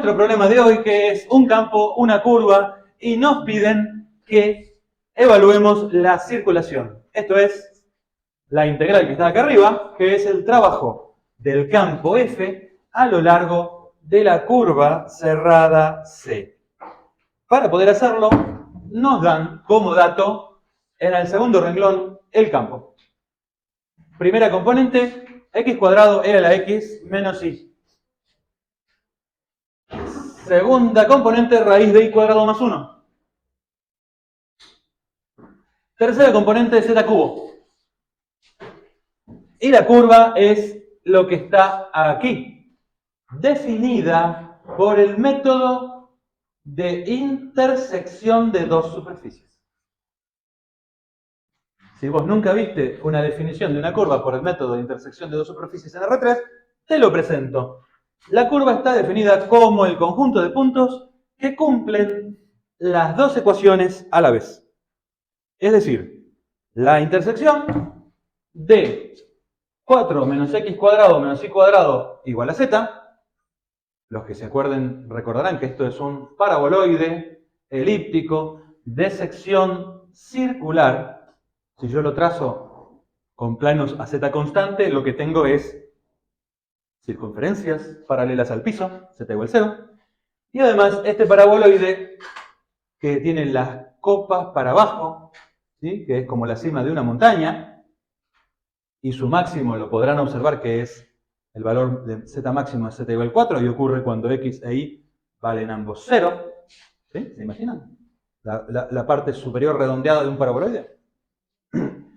nuestro problema de hoy, que es un campo, una curva, y nos piden que evaluemos la circulación. Esto es la integral que está acá arriba, que es el trabajo del campo F a lo largo de la curva cerrada C. Para poder hacerlo, nos dan como dato en el segundo renglón el campo. Primera componente, x cuadrado era la x menos y. Segunda componente, raíz de y cuadrado más 1. Tercera componente, z cubo. Y la curva es lo que está aquí, definida por el método de intersección de dos superficies. Si vos nunca viste una definición de una curva por el método de intersección de dos superficies en R3, te lo presento. La curva está definida como el conjunto de puntos que cumplen las dos ecuaciones a la vez. Es decir, la intersección de 4 menos x cuadrado menos y cuadrado igual a z. Los que se acuerden recordarán que esto es un paraboloide elíptico de sección circular. Si yo lo trazo con planos a z constante, lo que tengo es circunferencias paralelas al piso, z igual 0. Y además, este paraboloide que tiene las copas para abajo, ¿sí?, que es como la cima de una montaña, y su máximo lo podrán observar que es el valor de z máximo es z igual 4, y ocurre cuando x e y valen ambos 0. ¿Sí? ¿Se imaginan? La parte superior redondeada de un paraboloide.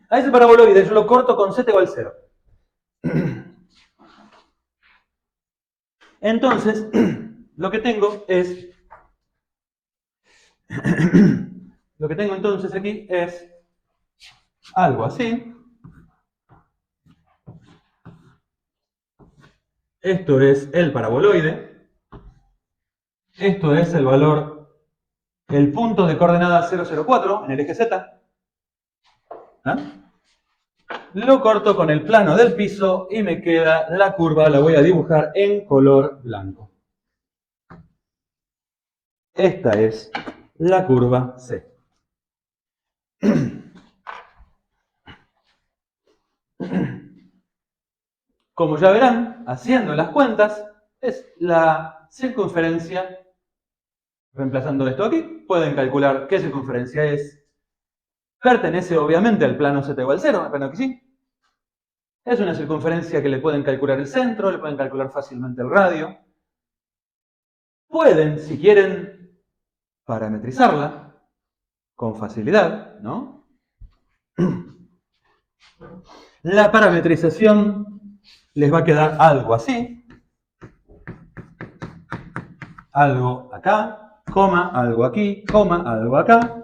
A ese paraboloide yo lo corto con z igual 0. Entonces, lo que tengo es... Lo que tengo entonces aquí es algo así. Esto es el paraboloide. Esto es el valor, el punto de coordenada 0,04 en el eje Z. ¿Ah? Lo corto con el plano del piso y me queda la curva, la voy a dibujar en color blanco. Esta es la curva C. Como ya verán, haciendo las cuentas, es la circunferencia. Reemplazando esto aquí, pueden calcular qué circunferencia es. Pertenece obviamente al plano z igual 0, plano que sí. Es una circunferencia que le pueden calcular el centro, le pueden calcular fácilmente el radio. Pueden, si quieren, parametrizarla con facilidad, ¿no? La parametrización les va a quedar algo así. Algo acá, coma, algo aquí, coma, algo acá.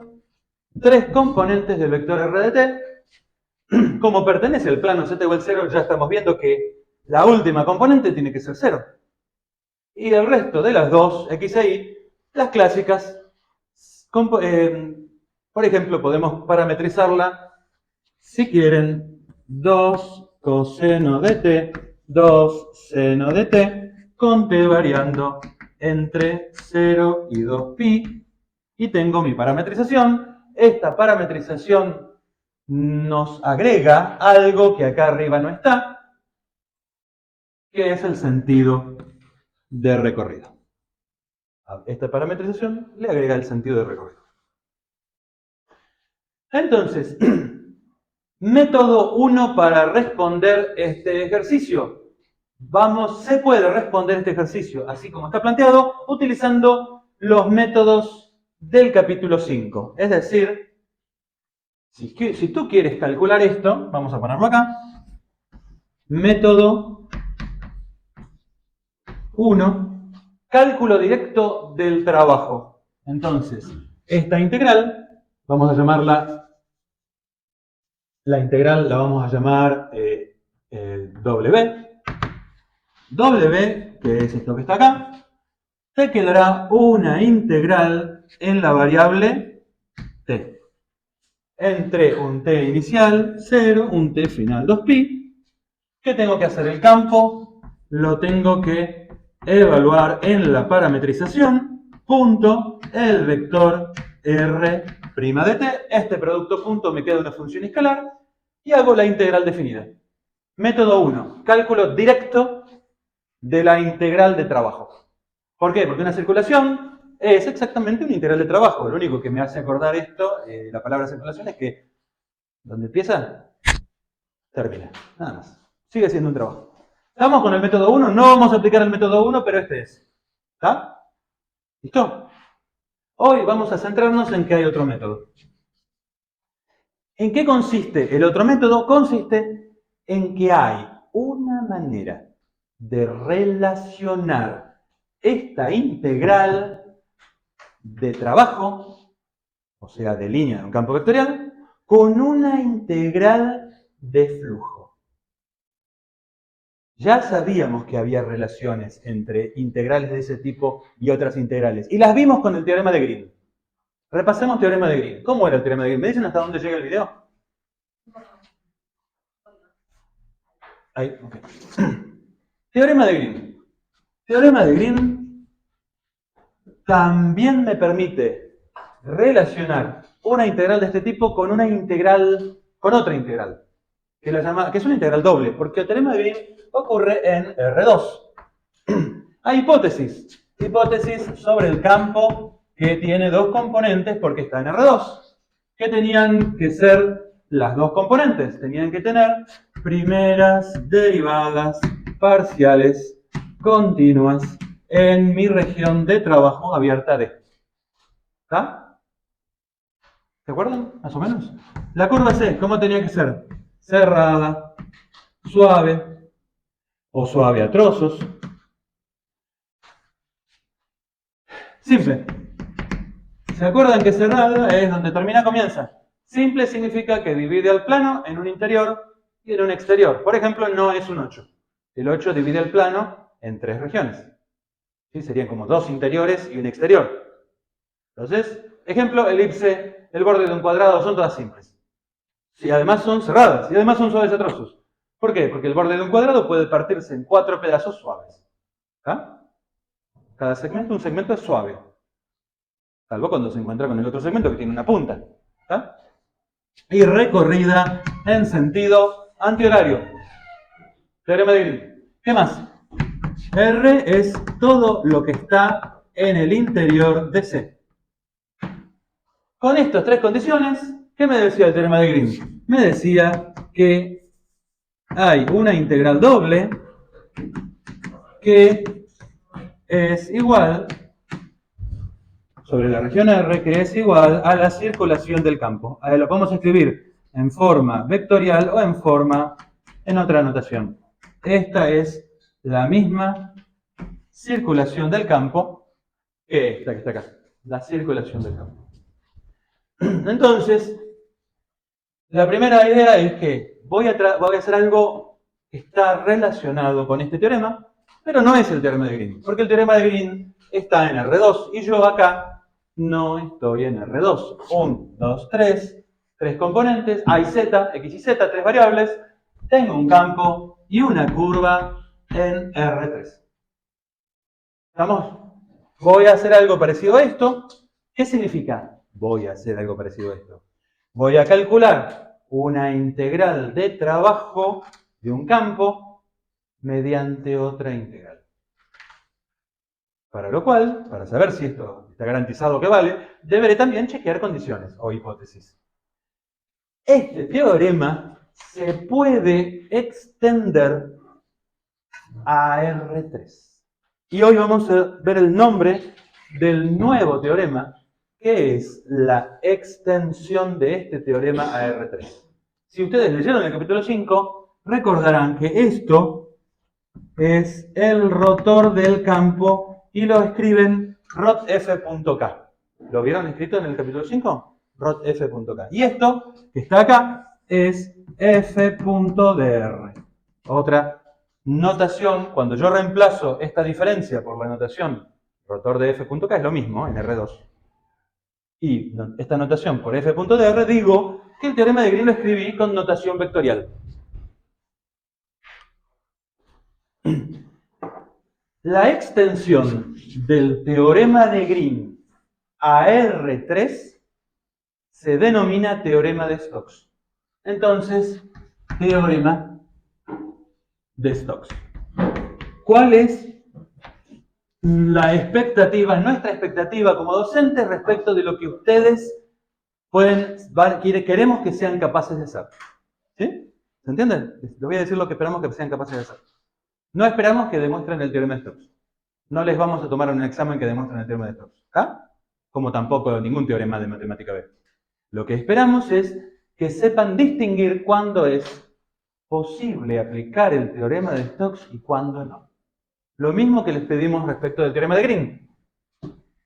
Tres componentes del vector r de t. Como pertenece al plano z igual 0, ya estamos viendo que la última componente tiene que ser 0. Y el resto de las dos, x e y, las clásicas, por ejemplo, podemos parametrizarla, si quieren, 2 coseno de t, 2 seno de t, con t variando entre 0 y 2pi, y tengo mi parametrización. Esta parametrización nos agrega algo que acá arriba no está, que es el sentido de recorrido. A esta parametrización le agrega el sentido de recorrido. Entonces, método 1 para responder este ejercicio. Se puede responder este ejercicio, así como está planteado, utilizando los métodos del capítulo 5. Es decir, si tú quieres calcular esto, vamos a ponerlo acá. Método 1, cálculo directo del trabajo. Entonces, esta integral, vamos a llamarla, la integral la vamos a llamar W. W, que es esto que está acá, te quedará una integral en la variable t. Entre un t inicial, 0, un t final, 2pi. ¿Qué tengo que hacer? El campo lo tengo que evaluar en la parametrización punto el vector R' de t. Este producto punto me queda una función escalar y hago la integral definida. Método 1. Cálculo directo de la integral de trabajo. ¿Por qué? Porque una circulación es exactamente una integral de trabajo. Lo único que me hace acordar esto, la palabra circulación, es que donde empieza, termina. Nada más. Sigue siendo un trabajo. ¿Estamos con el método 1? No vamos a aplicar el método 1, pero este es. ¿Está? ¿Listo? Hoy vamos a centrarnos en que hay otro método. ¿En qué consiste el otro método? Consiste en que hay una manera de relacionar esta integral de trabajo, o sea, de línea de un campo vectorial, con una integral de flujo. Ya sabíamos que había relaciones entre integrales de ese tipo y otras integrales, y las vimos con el teorema de Green. Repasemos teorema de Green. ¿Cómo era el teorema de Green? ¿Me dicen hasta dónde llega el video? Ahí, ok. Teorema de Green. Teorema de Green también me permite relacionar una integral de este tipo con una integral, con otra integral, que es una integral doble, porque el teorema de Green ocurre en R2. Hay hipótesis sobre el campo que tiene dos componentes porque está en R2. ¿Qué tenían que ser las dos componentes? Tenían que tener primeras derivadas parciales continuas en mi región de trabajo abierta D. ¿Está? ¿Se acuerdan? Más o menos. La curva C, ¿cómo tenía que ser? Cerrada, suave o suave a trozos. Simple. ¿Se acuerdan que cerrada es donde termina, comienza? Simple significa que divide al plano en un interior y en un exterior. Por ejemplo, no es un 8. El 8 divide el plano en tres regiones. ¿Sí? Serían como dos interiores y un exterior. Entonces, ejemplo, elipse, el borde de un cuadrado, son todas simples. Y además son cerradas, y además son suaves a trozos. ¿Por qué? Porque el borde de un cuadrado puede partirse en 4 pedazos suaves. ¿Ah? Cada segmento, un segmento es suave. Salvo cuando se encuentra con el otro segmento que tiene una punta. ¿Está? Y recorrida en sentido antihorario. Teorema de Green. ¿Qué más? R es todo lo que está en el interior de C. Con estas tres condiciones, ¿qué me decía el teorema de Green? Me decía que hay una integral doble que es igual sobre la región R, que es igual a la circulación del campo. Ahí lo podemos escribir en forma vectorial o en otra notación. Esta es la misma circulación del campo que esta que está acá. La circulación del campo. Entonces, la primera idea es que voy a hacer algo que está relacionado con este teorema, pero no es el teorema de Green, porque el teorema de Green está en R2 y yo acá no estoy en R2. 1, 2, 3, tres componentes, hay Z, X y Z, tres variables, tengo un campo y una curva en R3. ¿Estamos? Voy a hacer algo parecido a esto. ¿Qué significa? Voy a hacer algo parecido a esto. Voy a calcular una integral de trabajo de un campo mediante otra integral. Para lo cual, para saber si esto está garantizado que vale, deberé también chequear condiciones o hipótesis. Este teorema se puede extender a R3. Y hoy vamos a ver el nombre del nuevo teorema, que es la extensión de este teorema a R3. Si ustedes leyeron el capítulo 5, recordarán que esto es el rotor del campo y lo escriben rotf.k. ¿Lo vieron escrito en el capítulo 5? Rotf.k. Y esto, que está acá, es f.dr. Otra notación, cuando yo reemplazo esta diferencia por la notación rotor de f.k, es lo mismo en R2. Y esta notación por f.dr, digo que el teorema de Green lo escribí con notación vectorial. La extensión del teorema de Green a R3 se denomina teorema de Stokes. Entonces, teorema de Stokes. ¿Cuál es la expectativa, nuestra expectativa como docentes respecto de lo que ustedes queremos que sean capaces de hacer? ¿Sí? ¿Se entiende? Les voy a decir lo que esperamos que sean capaces de hacer. No esperamos que demuestren el teorema de Stokes. No les vamos a tomar un examen que demuestren el teorema de Stokes. ¿Ah? Como tampoco ningún teorema de matemática B. Lo que esperamos es que sepan distinguir cuándo es posible aplicar el teorema de Stokes y cuándo no. Lo mismo que les pedimos respecto del teorema de Green.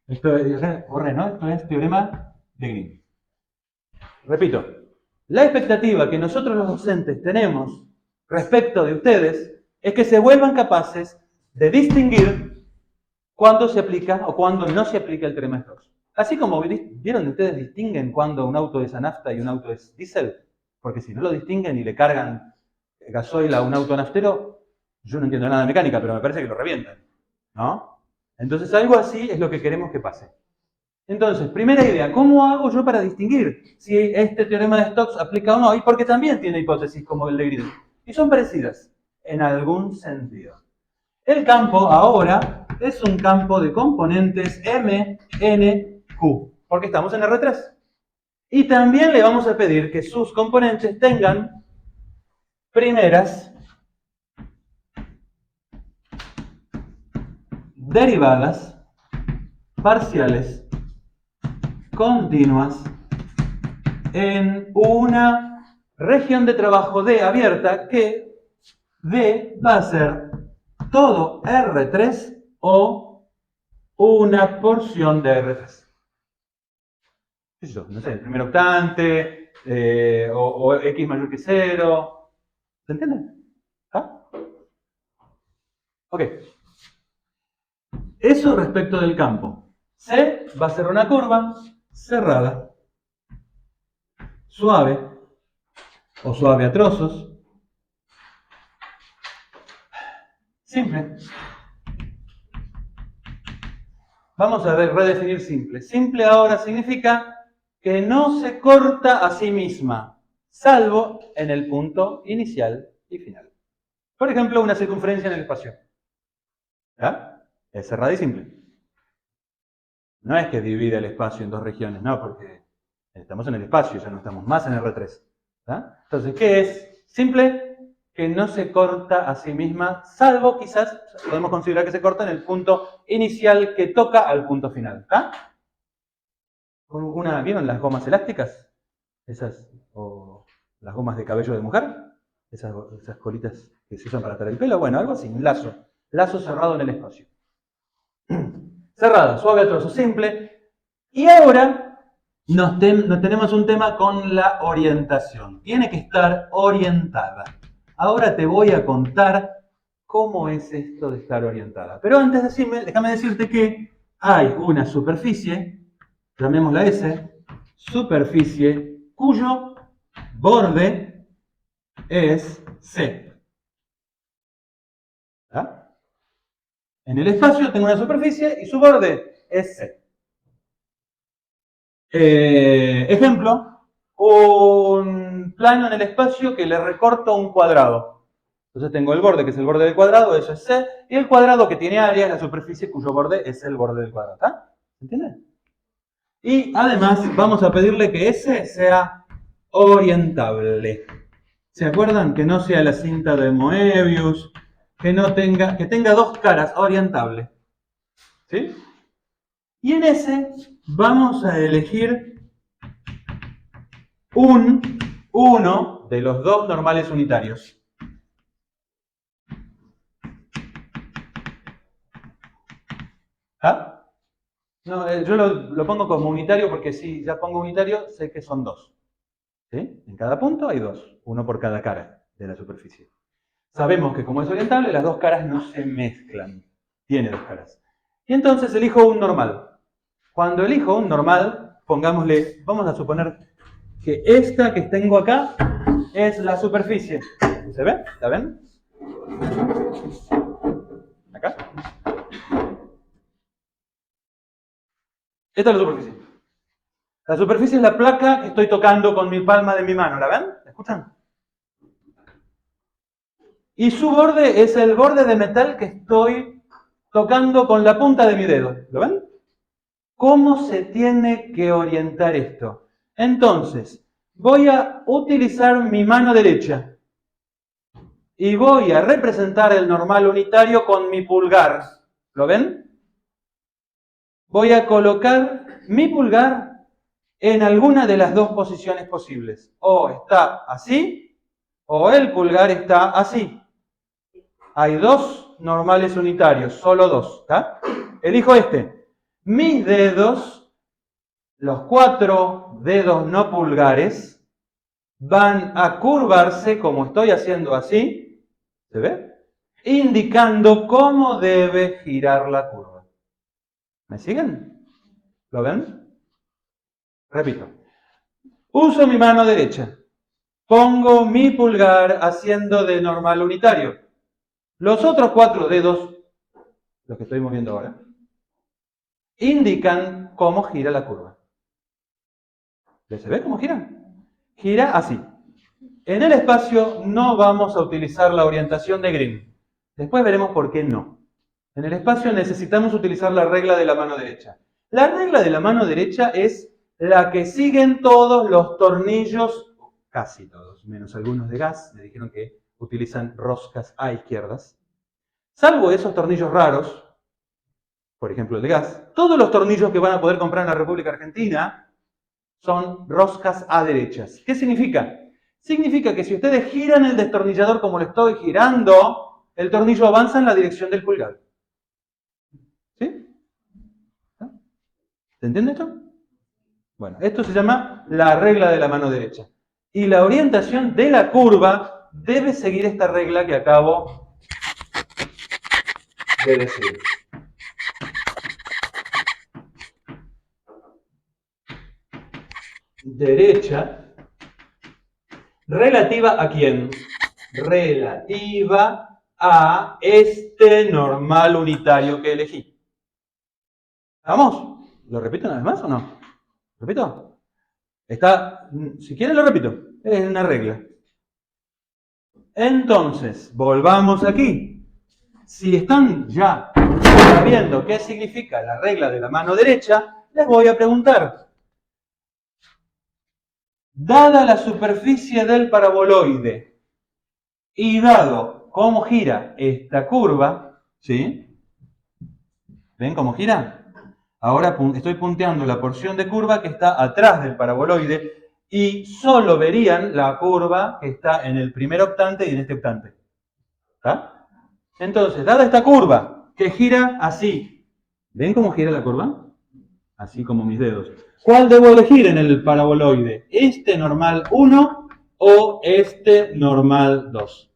Esto es teorema de Green. Repito, la expectativa que nosotros los docentes tenemos respecto de ustedes es que se vuelvan capaces de distinguir cuándo se aplica o cuándo no se aplica el teorema de Stokes. Así como vieron ustedes distinguen cuándo un auto es a nafta y un auto es diésel, porque si no lo distinguen y le cargan gasoil a un auto naftero, yo no entiendo nada de mecánica, pero me parece que lo revientan, ¿no? Entonces algo así es lo que queremos que pase. Entonces, primera idea, ¿cómo hago yo para distinguir si este teorema de Stokes aplica o no? Y porque también tiene hipótesis como el de Green. Y son parecidas, en algún sentido. El campo ahora es un campo de componentes M, N, Q, porque estamos en R3. Y también le vamos a pedir que sus componentes tengan primeras, derivadas, parciales, continuas, en una región de trabajo D abierta que D va a ser todo R3 o una porción de R3. ¿Qué es eso? No sé, el primer octante o X mayor que 0. ¿Se entiende? ¿Ah? Ok. Eso respecto del campo. C va a ser una curva cerrada, suave o suave a trozos, simple. Vamos a redefinir simple. Simple ahora significa que no se corta a sí misma, salvo en el punto inicial y final. Por ejemplo, una circunferencia en el espacio. ¿Ya? Es cerrada y simple. No es que divide el espacio en dos regiones, no, porque estamos en el espacio, ya no estamos más en R3. ¿Ya? Entonces, ¿qué es? Simple, que no se corta a sí misma, salvo quizás, podemos considerar que se corta en el punto inicial que toca al punto final. ¿Está? ¿Vieron las gomas elásticas? Esas, o las gomas de cabello de mujer, esas colitas que se usan para atar el pelo, bueno, algo así, un lazo cerrado en el espacio. Cerrada, suave a trozo, simple. Y ahora nos tenemos un tema con la orientación. Tiene que estar orientada. Ahora te voy a contar cómo es esto de estar orientada. Pero antes déjame decirte que hay una superficie, llamémosla S, superficie cuyo borde es C. ¿Ah? En el espacio tengo una superficie y su borde es C. Ejemplo, un plano en el espacio que le recorto un cuadrado. Entonces tengo el borde, que es el borde del cuadrado, eso es C, y el cuadrado que tiene área es la superficie cuyo borde es el borde del cuadrado. ¿Está? ¿Entiendes? Y además vamos a pedirle que S sea orientable. ¿Se acuerdan? Que no sea la cinta de Moebius, que tenga dos caras, orientable. ¿Sí? Y en S vamos a elegir uno de los dos normales unitarios. ¿Ah? No, yo lo pongo como unitario porque si ya pongo unitario sé que son dos. ¿Sí? En cada punto hay dos, uno por cada cara de la superficie. Sabemos que como es orientable, las dos caras no se mezclan. Tiene dos caras. Y entonces elijo un normal. Cuando elijo un normal, pongámosle, vamos a suponer que esta que tengo acá es la superficie. ¿Se ve? ¿La ven? Acá. Esta es la superficie. La superficie es la placa que estoy tocando con mi palma de mi mano. ¿La ven? ¿La escuchan? Y su borde es el borde de metal que estoy tocando con la punta de mi dedo. ¿Lo ven? ¿Cómo se tiene que orientar esto? Entonces, voy a utilizar mi mano derecha y voy a representar el normal unitario con mi pulgar. ¿Lo ven? Voy a colocar mi pulgar en alguna de las dos posiciones posibles. O está así, o el pulgar está así. Hay dos normales unitarios, solo dos, ¿está? Elijo este. Mis dedos, los 4 dedos no pulgares, van a curvarse como estoy haciendo así, ¿se ve? Indicando cómo debe girar la curva. ¿Me siguen? ¿Lo ven? Repito. Uso mi mano derecha. Pongo mi pulgar haciendo de normal unitario. Los otros 4 dedos, los que estoy moviendo ahora, indican cómo gira la curva. ¿Se ve cómo gira? Gira así. En el espacio no vamos a utilizar la orientación de Green. Después veremos por qué no. En el espacio necesitamos utilizar la regla de la mano derecha. La regla de la mano derecha es la que siguen todos los tornillos, casi todos, menos algunos de gas, me dijeron que utilizan roscas a izquierdas. Salvo esos tornillos raros, por ejemplo el de gas, todos los tornillos que van a poder comprar en la República Argentina son roscas a derechas. ¿Qué significa? Significa que si ustedes giran el destornillador como lo estoy girando, el tornillo avanza en la dirección del pulgar. ¿Sí? ¿Se entiende esto? Bueno, esto se llama la regla de la mano derecha. Y la orientación de la curva debe seguir esta regla que acabo de decir. Derecha, relativa a quién? Relativa a este normal unitario que elegí. ¿Vamos? ¿Lo repito una vez más o no? ¿Repito? Está, si quieren lo repito, es una regla. Entonces, volvamos aquí. Si están ya sabiendo qué significa la regla de la mano derecha, les voy a preguntar. Dada la superficie del paraboloide y dado cómo gira esta curva, ¿sí? ¿Ven cómo gira? Ahora estoy punteando la porción de curva que está atrás del paraboloide y solo verían la curva que está en el primer octante y en este octante. ¿Está? Entonces, dada esta curva que gira así, ¿ven cómo gira la curva? Así como mis dedos. ¿Cuál debo elegir en el paraboloide? ¿Este normal 1 o este normal 2?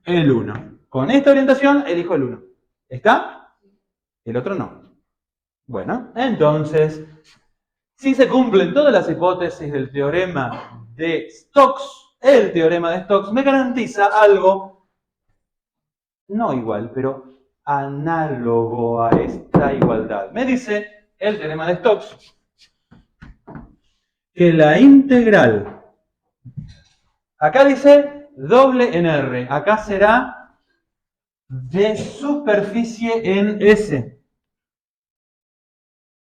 El 1. Con esta orientación elijo el 1. ¿Está? El otro no. Bueno, entonces, si se cumplen todas las hipótesis del teorema de Stokes, el teorema de Stokes me garantiza algo, no igual, pero análogo a esta igualdad. Me dice el teorema de Stokes que la integral, acá dice doble en R, acá será de superficie en S.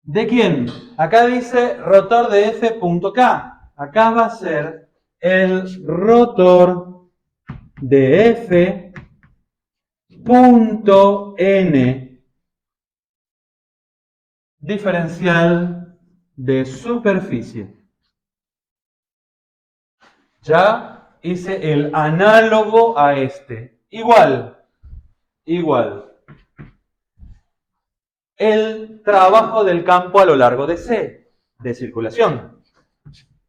¿De quién? Acá dice rotor de F.K. Acá va a ser el rotor de F.N diferencial de superficie. Ya hice el análogo a este. Igual. El trabajo del campo a lo largo de C, de circulación.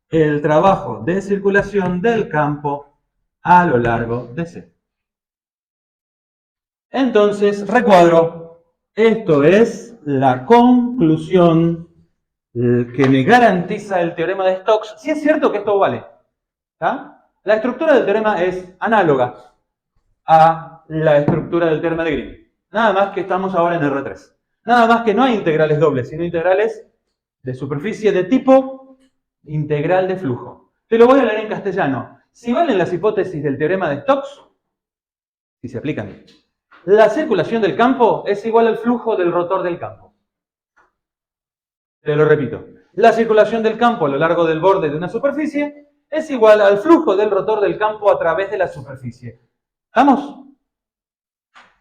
El trabajo de circulación del campo a lo largo de C. Entonces, recuadro. Esto es la conclusión que me garantiza el teorema de Stokes. Sí es cierto que esto vale. ¿Está? La estructura del teorema es análoga a la estructura del teorema de Green. Nada más que estamos ahora en R3. Nada más que no hay integrales dobles, sino integrales de superficie de tipo integral de flujo. Te lo voy a leer en castellano. Si valen las hipótesis del teorema de Stokes, si se aplican, la circulación del campo es igual al flujo del rotor del campo. Te lo repito. La circulación del campo a lo largo del borde de una superficie es igual al flujo del rotor del campo a través de la superficie. ¿Estamos?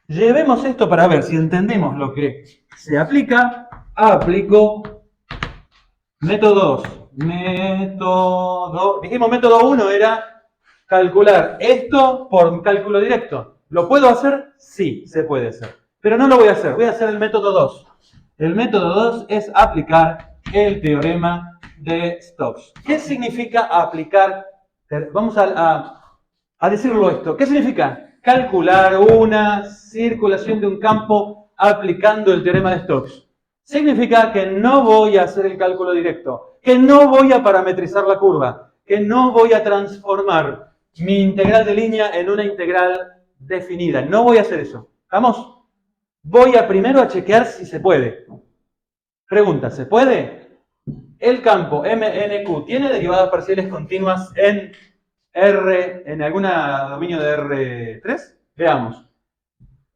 Llevemos esto para ver si entendemos lo que se aplica. Aplico método 2. Dijimos método 1 era calcular esto por cálculo directo. ¿Lo puedo hacer? Sí, se puede hacer. Pero no lo voy a hacer. Voy a hacer el método 2. El método 2 es aplicar el teorema de Stokes. ¿Qué significa aplicar? Vamos a decirlo esto. ¿Qué significa? Calcular una circulación de un campo aplicando el teorema de Stokes. Significa que no voy a hacer el cálculo directo, que no voy a parametrizar la curva, que no voy a transformar mi integral de línea en una integral definida. No voy a hacer eso. ¿Vamos? Voy a primero a chequear si se puede. Pregunta, ¿se puede? El campo MNQ tiene derivadas parciales continuas en R, en algún dominio de R3. Veamos.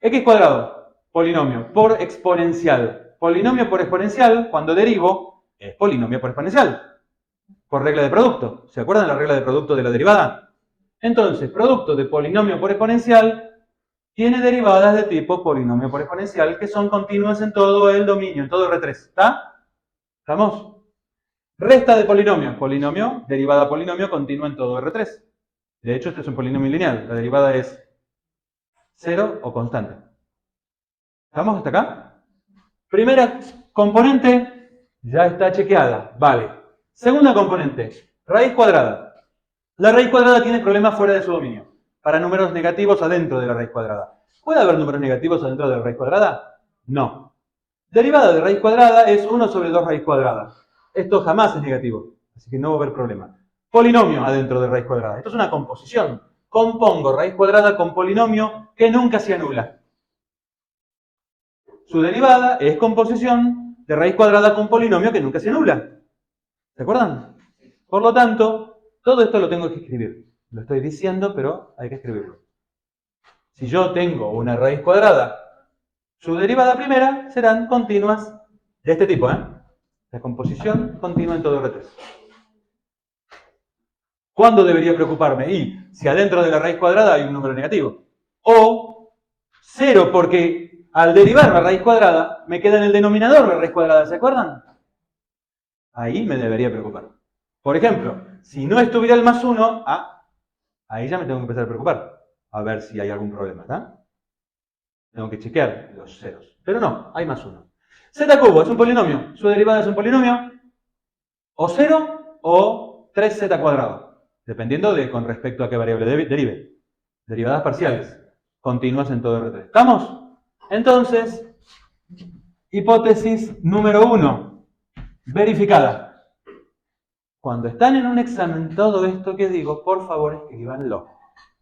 X cuadrado, polinomio, por exponencial. Polinomio por exponencial, cuando derivo, es polinomio por exponencial. Por regla de producto. ¿Se acuerdan la regla de producto de la derivada? Entonces, producto de polinomio por exponencial tiene derivadas de tipo polinomio por exponencial que son continuas en todo el dominio, en todo R3. ¿Está? ¿Estamos? Resta de polinomio. Polinomio, derivada polinomio, continua en todo R3. De hecho, este es un polinomio lineal. La derivada es 0 o constante. ¿Estamos hasta acá? Primera componente ya está chequeada. Vale. Segunda componente, raíz cuadrada. La raíz cuadrada tiene problemas fuera de su dominio. Para números negativos adentro de la raíz cuadrada. ¿Puede haber números negativos adentro de la raíz cuadrada? No. Derivada de raíz cuadrada es 1 sobre 2 raíz cuadrada. Esto jamás es negativo, así que no va a haber problema. Polinomio adentro de raíz cuadrada. Esto es una composición. Compongo raíz cuadrada con polinomio que nunca se anula. Su derivada es composición de raíz cuadrada con polinomio que nunca se anula. ¿Se acuerdan? Por lo tanto, todo esto lo tengo que escribir. Lo estoy diciendo, pero hay que escribirlo. Si yo tengo una raíz cuadrada, su derivada primera serán continuas de este tipo, La composición continua en todo R3. ¿Cuándo debería preocuparme? Y si adentro de la raíz cuadrada hay un número negativo. O 0, porque al derivar la raíz cuadrada, me queda en el denominador la raíz cuadrada, ¿se acuerdan? Ahí me debería preocupar. Por ejemplo, si no estuviera el más 1, ahí ya me tengo que empezar a preocupar. A ver si hay algún problema, ¿está? Tengo que chequear los ceros. Pero no, hay más 1. Z cubo es un polinomio. Su derivada es un polinomio. O 0 o 3z cuadrado. Dependiendo de con respecto a qué variable derive. Derivadas parciales. Continuas en todo R3. ¿Estamos? Entonces, hipótesis número 1. Verificada. Cuando están en un examen, todo esto que digo, por favor escríbanlo.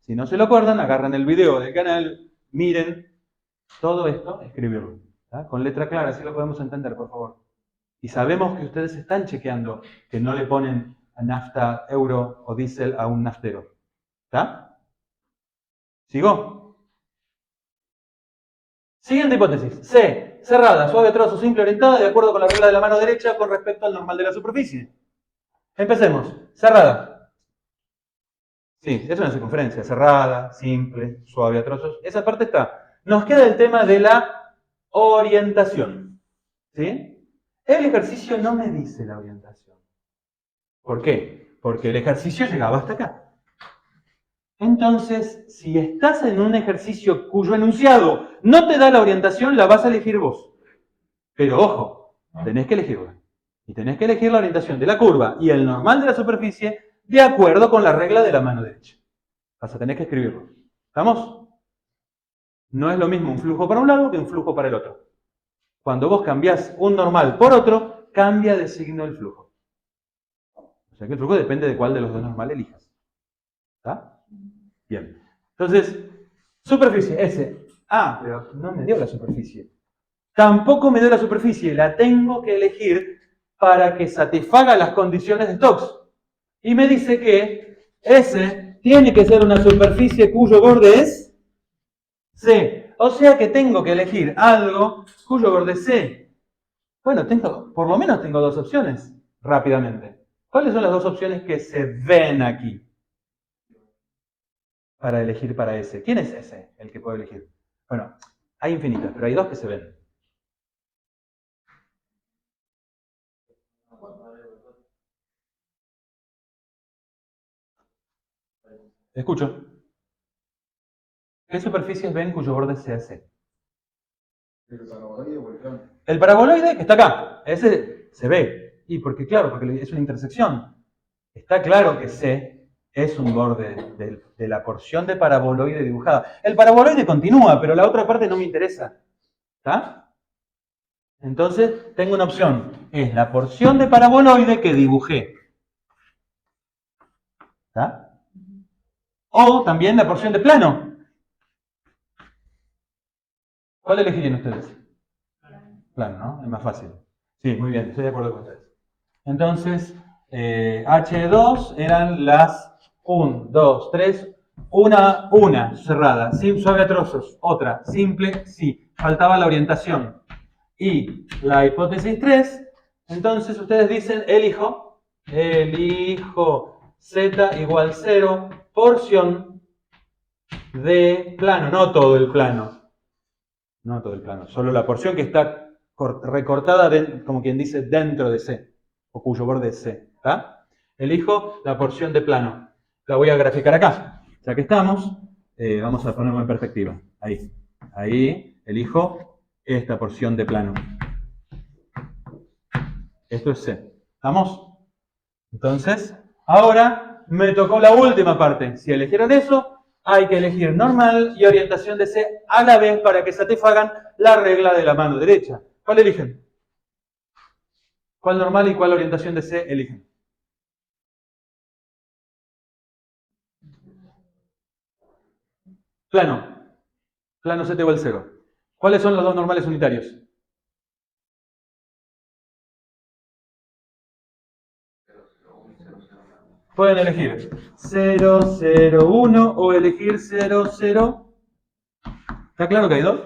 Si no se lo acuerdan, agarran el video del canal, miren todo esto, escribirlo. ¿Tá? Con letra clara, así lo podemos entender, por favor. Y sabemos que ustedes están chequeando que no le ponen a nafta, euro o diésel a un naftero. ¿Está? ¿Sigo? Siguiente hipótesis. C. Cerrada, suave, trozo, simple, orientada, de acuerdo con la regla de la mano derecha con respecto al normal de la superficie. Empecemos. Cerrada. Sí, es una circunferencia. Cerrada, simple, suave a trozos. Esa parte está. Nos queda el tema de la orientación. ¿Sí? El ejercicio no me dice la orientación. ¿Por qué? Porque el ejercicio llegaba hasta acá. Entonces, si estás en un ejercicio cuyo enunciado no te da la orientación, la vas a elegir vos. Pero ojo, tenés que elegirla. Y tenés que elegir la orientación de la curva y el normal de la superficie de acuerdo con la regla de la mano derecha. Vas a tener que escribirlo. ¿Estamos? No es lo mismo un flujo para un lado que un flujo para el otro. Cuando vos cambiás un normal por otro, cambia de signo el flujo. O sea que el flujo depende de cuál de los dos normales elijas. ¿Está? Bien. Entonces, superficie S. Pero no me dio la superficie. tampoco me dio la superficie, la tengo que elegir para que satisfaga las condiciones de Stokes. Y me dice que S tiene que ser una superficie cuyo borde es C. O sea que tengo que elegir algo cuyo borde es C. Bueno, por lo menos tengo dos opciones rápidamente. ¿Cuáles son las dos opciones que se ven aquí para elegir para S? ¿Quién es S el que puedo elegir? Bueno, hay infinitas, pero hay dos que se ven. Escucho. ¿Qué superficies ven cuyo borde sea C? ¿El paraboloide o el plano? El paraboloide que está acá. Ese se ve. Y porque, claro, porque es una intersección. Está claro que C es un borde de la porción de paraboloide dibujada. El paraboloide continúa, pero la otra parte no me interesa. ¿Está? Entonces, tengo una opción. Es la porción de paraboloide que dibujé. ¿Está? O también la porción de plano. ¿Cuál elegirían ustedes? Plano, ¿no? Es más fácil. Sí, muy bien, estoy de acuerdo con ustedes. Entonces, H2 eran las 1, 2, 3, una cerrada, suave a trozos, otra, simple, sí. Faltaba la orientación. Y la hipótesis 3, entonces ustedes dicen, elijo Z igual 0, porción de plano, no todo el plano. No todo el plano, solo la porción que está recortada, como quien dice, dentro de C, o cuyo borde es C. ¿Está? Elijo la porción de plano. La voy a graficar acá. Ya que estamos, vamos a ponerlo en perspectiva. Ahí. Ahí elijo esta porción de plano. Esto es C. ¿Estamos? Entonces, ahora me tocó la última parte. Si eligieron eso, hay que elegir normal y orientación de C a la vez para que satisfagan la regla de la mano derecha. ¿Cuál eligen? ¿Cuál normal y cuál orientación de C eligen? Plano. Plano Z igual 0. ¿Cuáles son los dos normales unitarios? Pueden elegir 0, 0, 1 o elegir 0, 0. ¿Está claro que hay dos?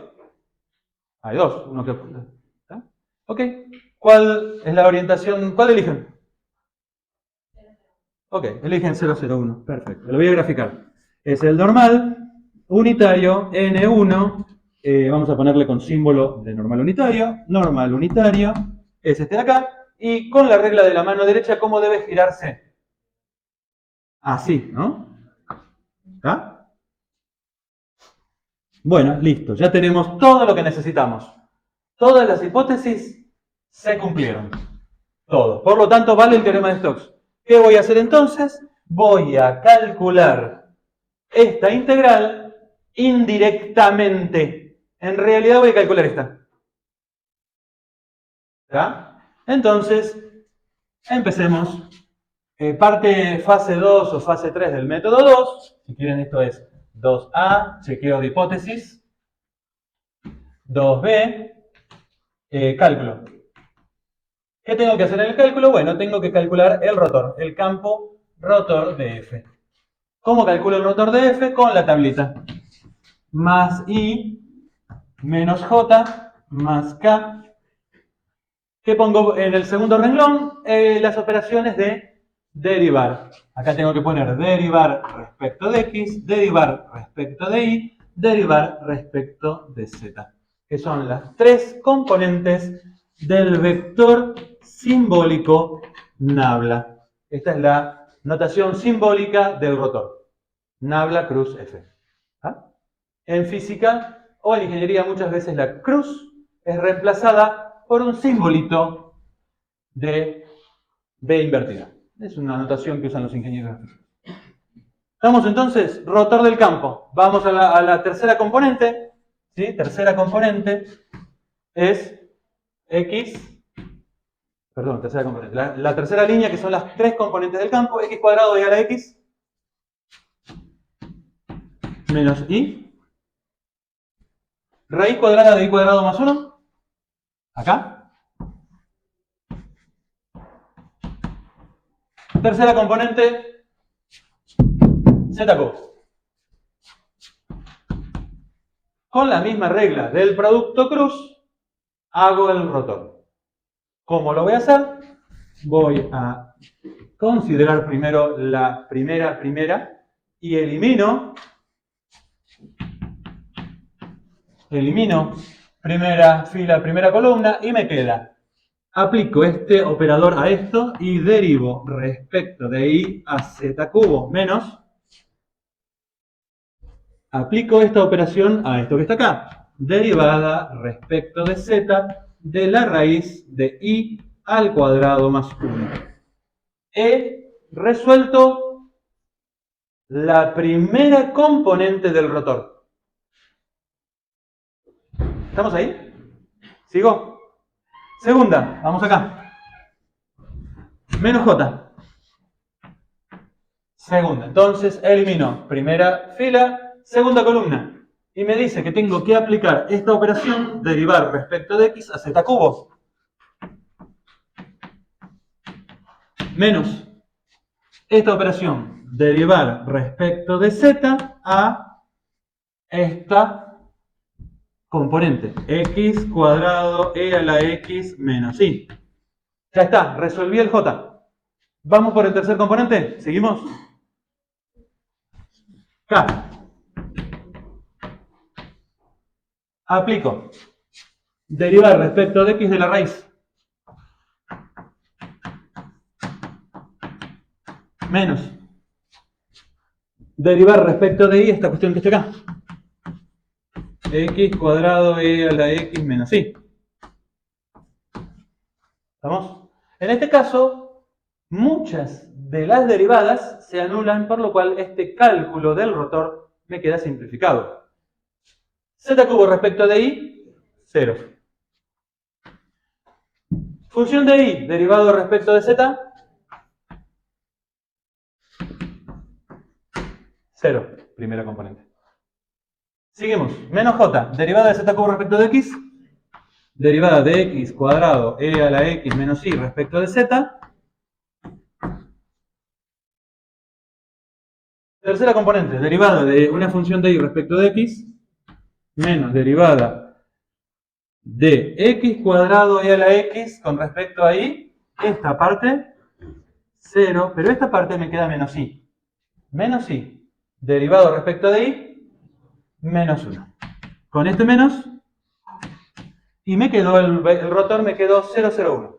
Hay dos. Uno que... ¿Está? Ok. ¿Cuál es la orientación? ¿Cuál eligen? Ok, eligen 001. Perfecto. Lo voy a graficar. Es el normal unitario N1. Vamos a ponerle con símbolo de normal unitario. Normal unitario. Es este de acá. Y con la regla de la mano derecha, ¿cómo debe girarse? Así, ¿no? ¿Está? Bueno, listo. Ya tenemos todo lo que necesitamos. Todas las hipótesis se cumplieron. Todo. Por lo tanto, vale el teorema de Stokes. ¿Qué voy a hacer entonces? Voy a calcular esta integral indirectamente. En realidad voy a calcular esta. ¿Está? Entonces, empecemos. Parte fase 2 o fase 3 del método 2. Si quieren, esto es 2A, chequeo de hipótesis. 2B, cálculo. ¿Qué tengo que hacer en el cálculo? Bueno, tengo que calcular el rotor, el campo rotor de F. ¿Cómo calculo el rotor de F? Con la tablita. Más I menos J más K. ¿Qué pongo en el segundo renglón? Las operaciones de derivar. Acá tengo que poner derivar respecto de X, derivar respecto de Y, derivar respecto de Z. Que son las tres componentes del vector simbólico nabla. Esta es la notación simbólica del rotor. Nabla cruz F. ¿Ah? En física o en ingeniería muchas veces la cruz es reemplazada por un simbolito de B invertida. Es una notación que usan los ingenieros. Estamos entonces, rotor del campo. Vamos a la tercera componente. ¿Sí? Tercera componente es X. Perdón, tercera componente. La tercera línea, que son las tres componentes del campo, X cuadrado igual a X menos Y. Raíz cuadrada de Y cuadrado más 1. Acá. Tercera componente, z cubo. Con la misma regla del producto cruz, hago el rotor. ¿Cómo lo voy a hacer? Voy a considerar primero la primera y elimino primera fila, primera columna y me queda. Aplico este operador a esto y derivo respecto de i a z cubo menos. Aplico esta operación a esto que está acá. Derivada respecto de z de la raíz de i al cuadrado más 1. He resuelto la primera componente del rotor. ¿Estamos ahí? ¿Sigo? Segunda, vamos acá. Menos j. Segunda. Entonces elimino primera fila, segunda columna. Y me dice que tengo que aplicar esta operación, derivar respecto de x a z cubo. Menos esta operación, derivar respecto de z a esta componente. X cuadrado e a la x menos i. Ya está, resolví el j. ¿Vamos por el tercer componente? ¿Seguimos? K. Aplico. Derivar respecto de x de la raíz. Menos. Derivar respecto de y esta cuestión que está acá. X cuadrado e a la x menos i. ¿Estamos? En este caso, muchas de las derivadas se anulan, por lo cual este cálculo del rotor me queda simplificado. Z cubo respecto de i, 0. Función de i derivado respecto de z, 0, primera componente. Seguimos. Menos j, derivada de z cubo respecto de x, derivada de x cuadrado e a la x menos i respecto de z. Tercera componente, derivada de una función de y respecto de x, menos derivada de x cuadrado e a la x con respecto a y, esta parte, 0, pero esta parte me queda menos i. Menos i, derivado respecto de y, menos 1. Con este menos, y me quedó el rotor me quedó 0,01.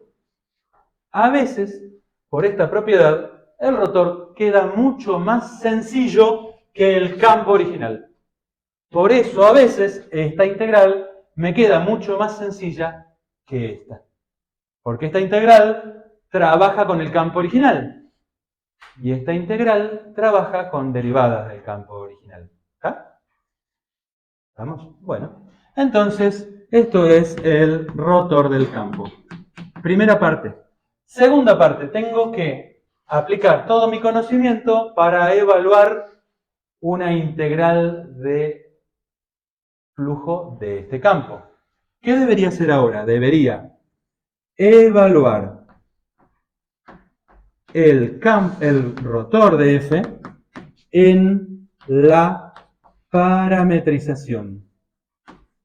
A veces, por esta propiedad, el rotor queda mucho más sencillo que el campo original. Por eso, a veces, esta integral me queda mucho más sencilla que esta. Porque esta integral trabaja con el campo original. Y esta integral trabaja con derivadas del campo original. ¿Está? ¿Estamos? Bueno. Entonces, esto es el rotor del campo. Primera parte. Segunda parte, tengo que aplicar todo mi conocimiento para evaluar una integral de flujo de este campo. ¿Qué debería hacer ahora? Debería evaluar el rotor de f en la parametrización.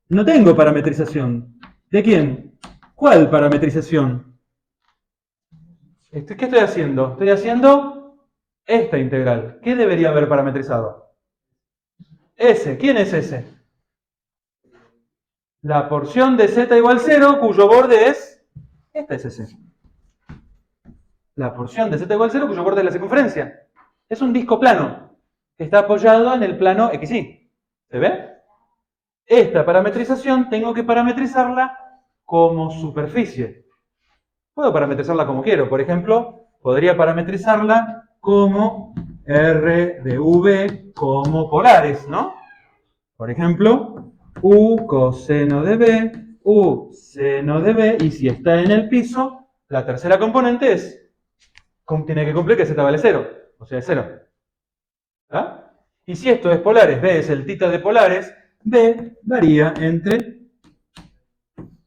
No tengo parametrización. ¿De quién? ¿Cuál parametrización? ¿Qué estoy haciendo? Estoy haciendo esta integral. ¿Qué debería haber parametrizado? S. ¿Quién es S? La porción de z igual 0, cuyo borde es... Esta es S. La porción de z igual 0, cuyo borde es la circunferencia. Es un disco plano, que está apoyado en el plano XY. ¿Se ve? Esta parametrización tengo que parametrizarla como superficie. Puedo parametrizarla como quiero. Por ejemplo, podría parametrizarla como R de V como polares, ¿no? Por ejemplo, U coseno de B, U seno de B, y si está en el piso, la tercera componente tiene que cumplir que Z vale 0, o sea, es 0. ¿Ah? Y si esto es polares, B es el θ de polares, B varía entre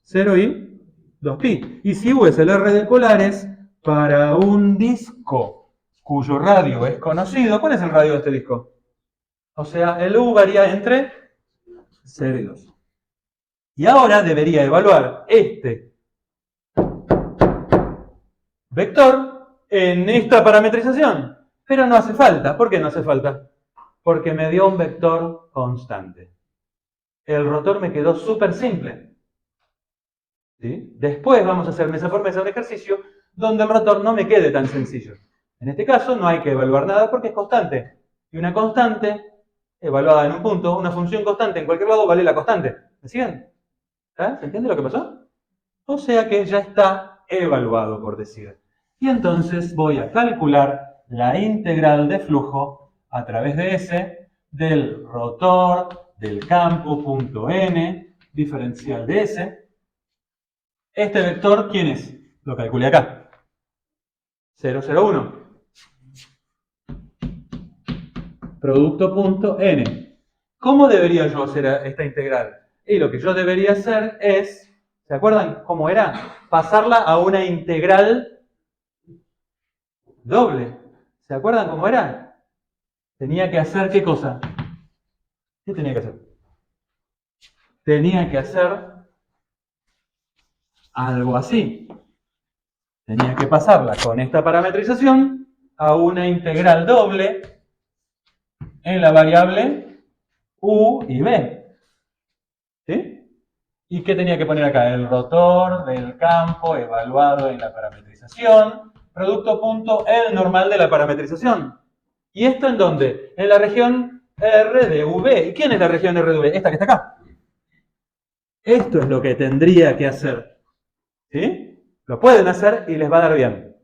0 y 2pi. Y si U es el R de polares, para un disco cuyo radio es conocido, ¿cuál es el radio de este disco? O sea, el U varía entre 0 y 2. Y ahora debería evaluar este vector en esta parametrización. Pero no hace falta. ¿Por qué no hace falta? Porque me dio un vector constante. El rotor me quedó súper simple. ¿Sí? Después vamos a hacer mesa por mesa un ejercicio donde el rotor no me quede tan sencillo. En este caso no hay que evaluar nada porque es constante. Y una constante evaluada en un punto, una función constante en cualquier lado vale la constante. ¿Me siguen? ¿Se entiende lo que pasó? O sea que ya está evaluado, por decir. Y entonces voy a calcular la integral de flujo a través de S del rotor del campo punto N diferencial de S. Este vector, ¿quién es? Lo calculé acá. 0,01. Producto punto N. ¿Cómo debería yo hacer esta integral? Y lo que yo debería hacer es, ¿se acuerdan cómo era? Pasarla a una integral doble. ¿Se acuerdan cómo era? Tenía que hacer ¿qué cosa? ¿Qué tenía que hacer? Tenía que hacer algo así. Tenía que pasarla con esta parametrización a una integral doble en la variable U y B. ¿Sí? ¿Y qué tenía que poner acá? El rotor del campo evaluado en la parametrización, producto punto el normal de la parametrización. ¿Y esto en dónde? En la región R de V. ¿Y quién es la región R de V? Esta que está acá. Esto es lo que tendría que hacer. ¿Sí? Lo pueden hacer y les va a dar bien.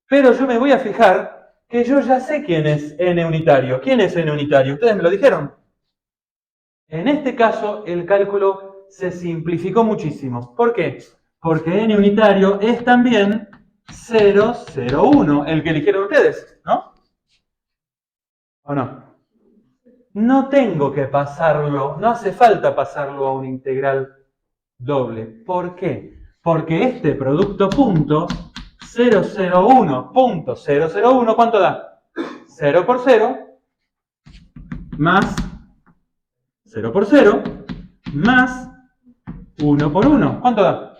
Pero yo me voy a fijar que yo ya sé quién es N unitario. ¿Quién es N unitario? Ustedes me lo dijeron. En este caso, el cálculo se simplificó muchísimo. ¿Por qué? Porque N unitario es también 0,01, el que eligieron ustedes, ¿no? ¿O no? No tengo que pasarlo, no hace falta pasarlo a una integral doble. ¿Por qué? Porque este producto punto 001.001, ¿cuánto da? 0 por 0 más 0 por 0 más 1 por 1. ¿Cuánto da?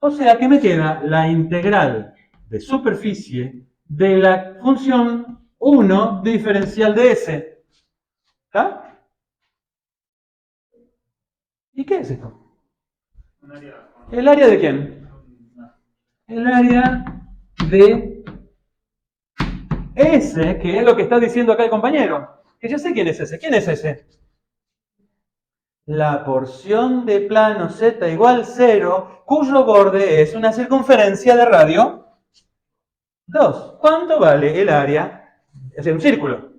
O sea que me queda la integral de superficie de la función 1 diferencial de S. ¿Está? ¿Y qué es esto? ¿El área de quién? El área de S, que es lo que está diciendo acá el compañero. Que yo sé quién es ese. ¿Quién es ese? La porción de plano Z igual 0, cuyo borde es una circunferencia de radio 2. ¿Cuánto vale el área? Es un círculo.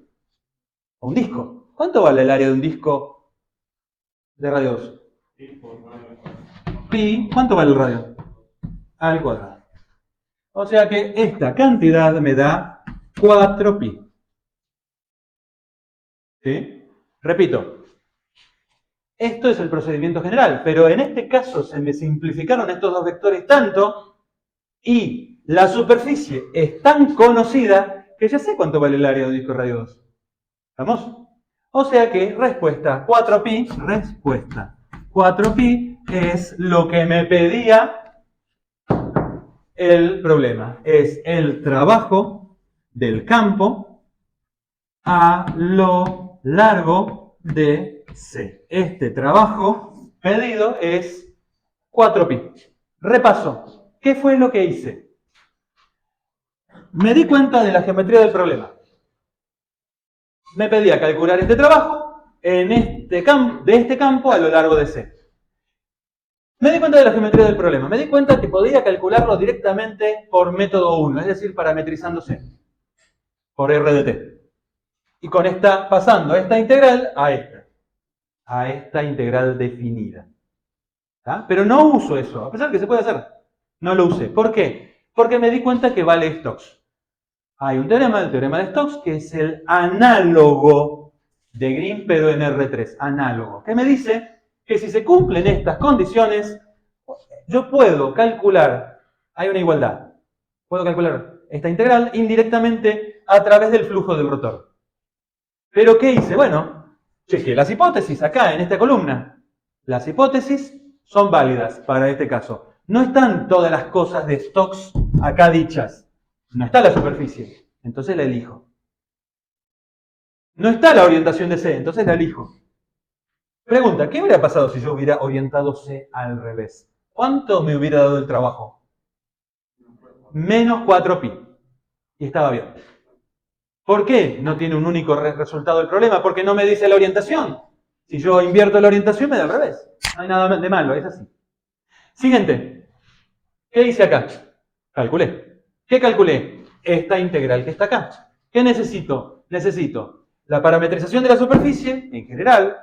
O un disco. ¿Cuánto vale el área de un disco de radio 2? Pi. ¿Cuánto vale el radio? Al cuadrado. O sea que esta cantidad me da 4pi. ¿Sí? Repito. Esto es el procedimiento general, pero en este caso se me simplificaron estos dos vectores tanto y la superficie es tan conocida que ya sé cuánto vale el área de un disco radio 2. ¿Estamos? O sea que respuesta 4pi, respuesta 4pi es lo que me pedía el problema. Es el trabajo del campo a lo largo de C. Este trabajo pedido es 4pi. Repaso. ¿Qué fue lo que hice? Me di cuenta de la geometría del problema. Me pedía calcular este trabajo en de este campo a lo largo de C. Me di cuenta de la geometría del problema. Me di cuenta que podía calcularlo directamente por método 1, es decir, parametrizando C. Por R de T. Y con esta, pasando esta integral a esta integral definida. ¿Ah? Pero no uso eso, a pesar de que se puede hacer. No lo usé. ¿Por qué? Porque me di cuenta que vale Stokes. Hay un teorema, el teorema de Stokes, que es el análogo de Green, pero en R3. Análogo. Que me dice que si se cumplen estas condiciones, Yo puedo calcular, hay una igualdad, puedo calcular esta integral indirectamente a través del flujo del rotor. ¿Pero qué hice? Bueno, chequeé las hipótesis acá en esta columna. Las hipótesis son válidas para este caso. No están todas las cosas de Stokes acá dichas. No está la superficie, entonces la elijo. No está la orientación de C, entonces la elijo. Pregunta, ¿qué hubiera pasado si yo hubiera orientado C al revés? ¿Cuánto me hubiera dado el trabajo? Menos 4pi. Y estaba bien. ¿Por qué no tiene un único resultado el problema? Porque no me dice la orientación. Si yo invierto la orientación, me da al revés. No hay nada de malo, es así. Siguiente. ¿Qué hice acá? Calculé. ¿Qué calculé? Esta integral que está acá. ¿Qué necesito? Necesito la parametrización de la superficie, en general,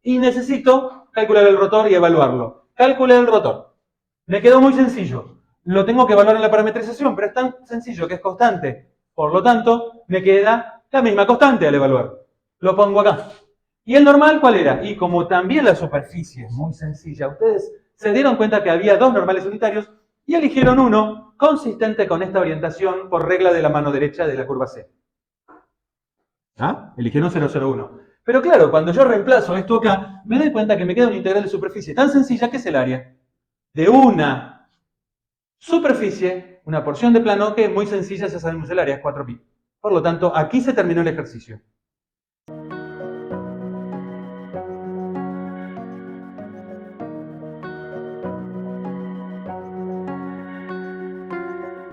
y necesito calcular el rotor y evaluarlo. Calculé el rotor. Me quedó muy sencillo. Lo tengo que evaluar en la parametrización, pero es tan sencillo que es constante. Por lo tanto, me queda la misma constante al evaluar. Lo pongo acá. ¿Y el normal cuál era? Y como también la superficie es muy sencilla, ustedes se dieron cuenta que había dos normales unitarios y eligieron uno consistente con esta orientación por regla de la mano derecha de la curva C. ¿Ah? Eligieron 0,01. Pero claro, cuando yo reemplazo esto acá, me doy cuenta que me queda una integral de superficie tan sencilla que es el área de una superficie, una porción de plano que es muy sencilla, ya sabemos el área, es 4pi. Por lo tanto, aquí se terminó el ejercicio.